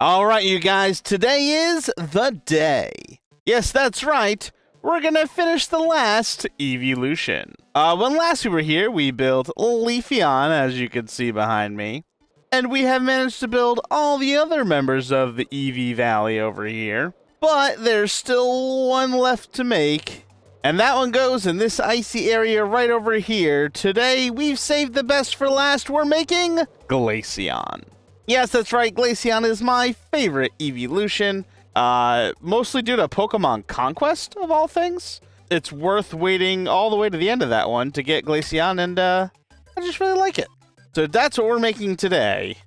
All right, you guys, today is the day. Yes, that's right. We're gonna finish the last Eeveelution. When last we were here, we built Glaceon, as you can see behind me. And we have managed to build all the other members of the Eevee Valley over here. But there's still one left to make. And that one goes in this icy area right over here. Today, we've saved the best for last. We're making Glaceon. Yes, that's right. Glaceon is my favorite Eeveelution. Mostly due to Pokemon Conquest, of all things. It's worth waiting all the way to the end of that one to get Glaceon, and I just really like it. So that's what we're making today.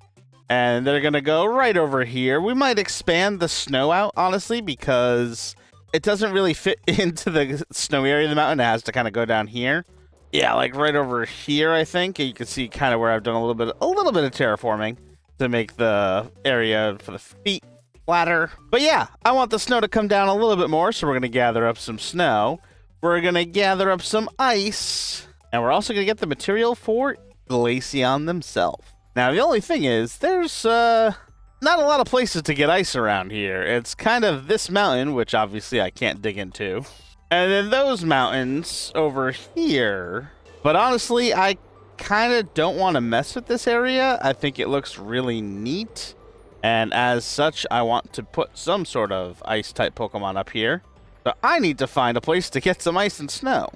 And they're going to go right over here. We might expand the snow out, honestly, because it doesn't really fit into the snowy area of the mountain. It has to kind of go down here. Yeah, like right over here, I think. You can see kind of where I've done a little bit of terraforming to make the area for the feet flatter. But yeah, I want the snow to come down a little bit more, so we're going to gather up some snow. We're going to gather up some ice, and we're also going to get the material for Glaceon themselves. Now, the only thing is, there's not a lot of places to get ice around here. It's kind of this mountain, which obviously I can't dig into, and then those mountains over here. But honestly, I kind of don't want to mess with this area. I think it looks really neat, and as such, I want to put some sort of ice-type Pokemon up here. So I need to find a place to get some ice and snow.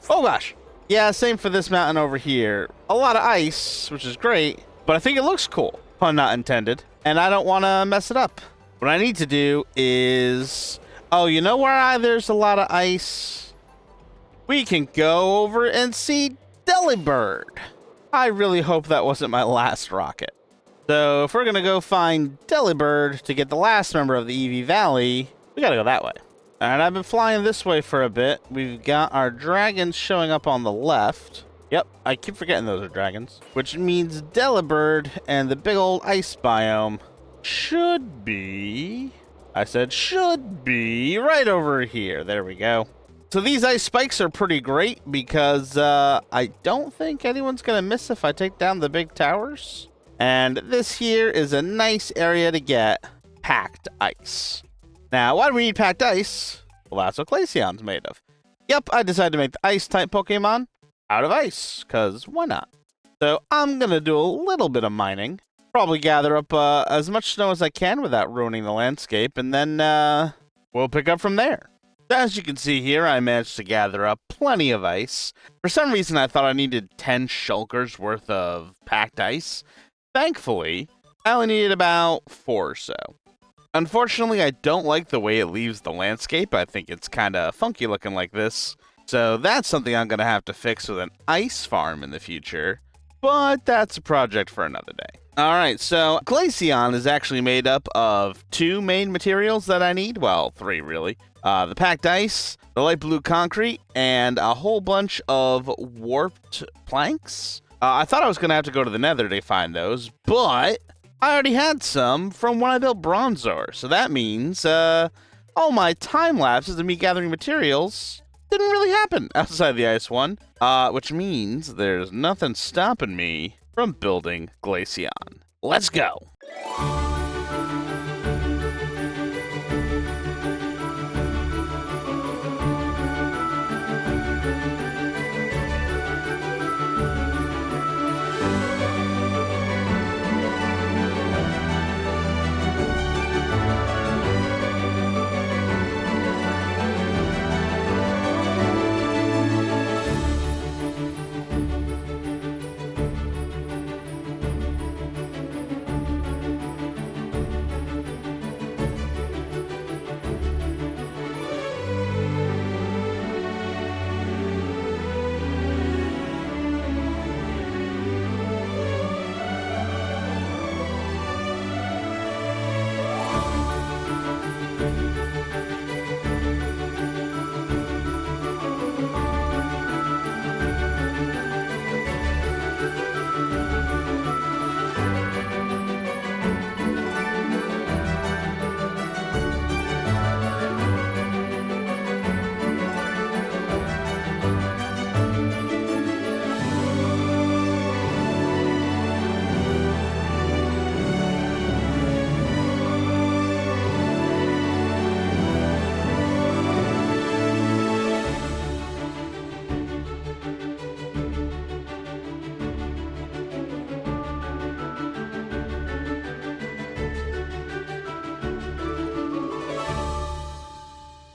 Oh gosh. Yeah, same for this mountain over here. A lot of ice, which is great, but I think it looks cool. Pun not intended. And I don't want to mess it up. What I need to do is... Oh, you know where there's a lot of ice? We can go over and see Delibird. I really hope that wasn't my last rocket. So if we're going to go find Delibird to get the last member of the Eevee Valley, we got to go that way. And I've been flying this way for a bit. We've got our dragons showing up on the left. Yep, I keep forgetting those are dragons. Which means Delibird and the big old ice biome should be... I said should be right over here. There we go. So these ice spikes are pretty great because I don't think anyone's going to miss if I take down the big towers. And this here is a nice area to get packed ice. Now, why do we need packed ice? Well, that's what Glaceon's made of. Yep, I decided to make the ice-type Pokemon out of ice, because why not? So I'm going to do a little bit of mining. Probably gather up as much snow as I can without ruining the landscape, and then we'll pick up from there. As you can see here, I managed to gather up plenty of ice. For some reason, I thought I needed 10 shulkers worth of packed ice. Thankfully, I only needed about 4 or so. Unfortunately, I don't like the way it leaves the landscape. I think it's kind of funky looking like this. So that's something I'm going to have to fix with an ice farm in the future. But that's a project for another day. Alright, so Glaceon is actually made up of 2 main materials that I need. Well, 3 really. The packed ice, the light blue concrete, and a whole bunch of warped planks. I thought I was going to have to go to the Nether to find those, but I already had some from when I built Bronzor. So that means all my time lapses of me gathering materials didn't really happen outside the ice one, which means there's nothing stopping me from building Glaceon. Let's go!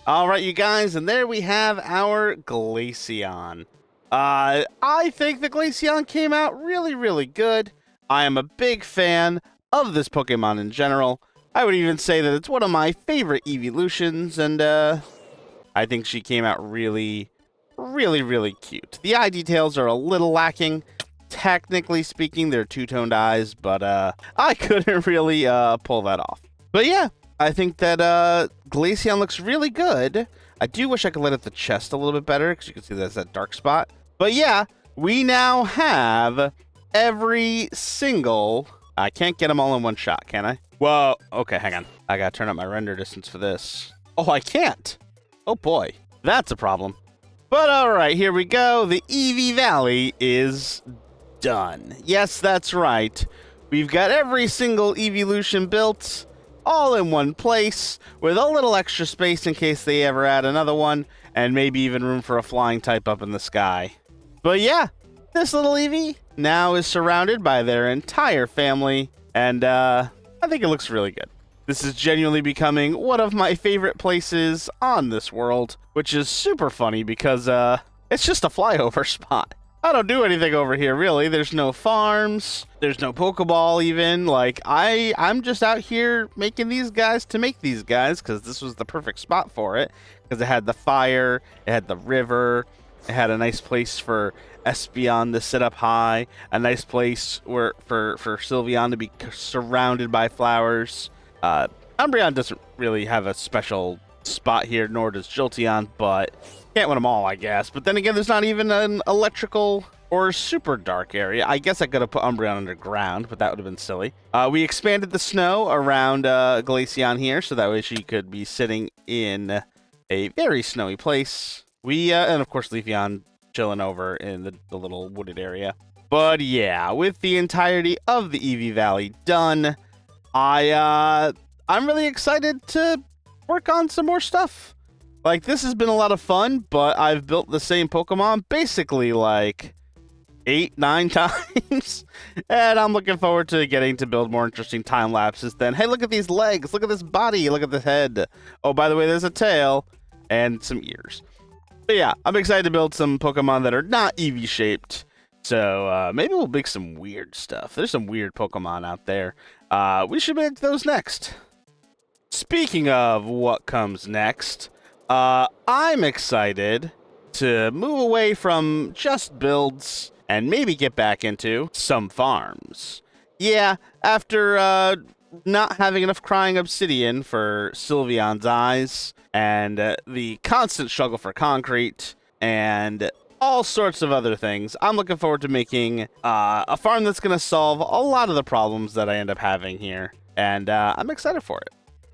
All right, you guys, and there we have our Glaceon. I think the Glaceon came out really, really good. I am a big fan of this Pokemon in general. I would even say that it's one of my favorite Eeveelutions, and I think she came out really, really, really cute. The eye details are a little lacking. Technically speaking, they're two-toned eyes, but I couldn't really pull that off. But yeah, I think that Glaceon looks really good. I do wish I could light up the chest a little bit better, because you can see there's that dark spot. But yeah, we now have every single... I can't get them all in one shot, can I? Whoa, okay, hang on. I gotta turn up my render distance for this. Oh, I can't. Oh boy, that's a problem. But alright, here we go. The Eevee Valley is done. Yes, that's right. We've got every single Eeveelution built, all in one place, with a little extra space in case they ever add another one, and maybe even room for a flying type up in the sky. But yeah, this little Eevee now is surrounded by their entire family, and I think it looks really good. This is genuinely becoming one of my favorite places on this world, which is super funny because it's just a flyover spot. I don't do anything over here, really. There's no farms. There's no Pokeball, even. Like, I'm just out here making these guys to make these guys, because this was the perfect spot for it. Because it had the fire, it had the river, it had a nice place for Espeon to sit up high, a nice place for Sylveon to be surrounded by flowers. Umbreon doesn't really have a special spot here, nor does Jolteon, but... can't win them all, I guess. But then again, there's not even an electrical or super dark area. I guess I could have put Umbreon underground, but that would have been silly. We expanded the snow around Glaceon here, so that way she could be sitting in a very snowy place. And of course, Leafeon chilling over in the little wooded area. But yeah, with the entirety of the Eevee Valley done, I'm really excited to work on some more stuff. Like, this has been a lot of fun, but I've built the same Pokemon basically, like, 8-9 times. And I'm looking forward to getting to build more interesting time lapses then. Hey, look at these legs. Look at this body. Look at the head. Oh, by the way, there's a tail and some ears. But yeah, I'm excited to build some Pokemon that are not Eevee-shaped. So maybe we'll make some weird stuff. There's some weird Pokemon out there. We should make those next. Speaking of what comes next... I'm excited to move away from just builds and maybe get back into some farms. Yeah, after not having enough crying obsidian for Sylveon's eyes and the constant struggle for concrete and all sorts of other things, I'm looking forward to making a farm that's going to solve a lot of the problems that I end up having here, and I'm excited for it.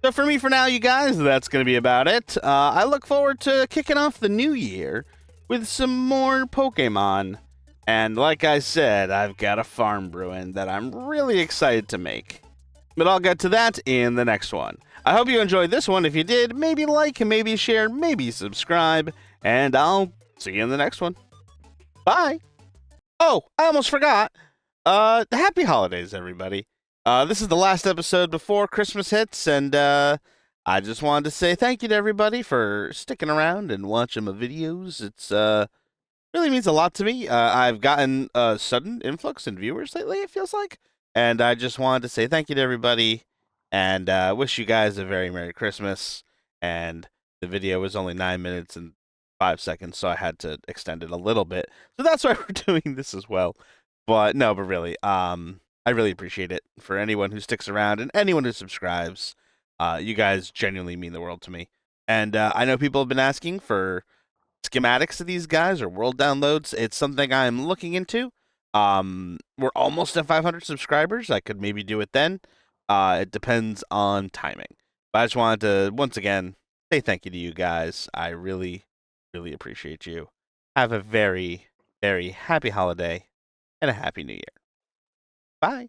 So for me, for now, you guys, that's going to be about it. I look forward to kicking off the new year with some more Pokemon. And like I said, I've got a farm brewing that I'm really excited to make. But I'll get to that in the next one. I hope you enjoyed this one. If you did, maybe like, maybe share, maybe subscribe. And I'll see you in the next one. Bye. Oh, I almost forgot. Happy holidays, everybody. This is the last episode before Christmas hits, and I just wanted to say thank you to everybody for sticking around and watching my videos. It's really means a lot to me. I've gotten a sudden influx in viewers lately, it feels like, and I just wanted to say thank you to everybody, and wish you guys a very Merry Christmas. And the video was only 9 minutes and 5 seconds, so I had to extend it a little bit. So that's why we're doing this as well. But no, but really, I really appreciate it for anyone who sticks around and anyone who subscribes. You guys genuinely mean the world to me. And I know people have been asking for schematics of these guys or world downloads. It's something I'm looking into. We're almost at 500 subscribers. I could maybe do it then. It depends on timing. But I just wanted to, once again, say thank you to you guys. I really, really appreciate you. Have a very, very happy holiday and a happy new year. Bye.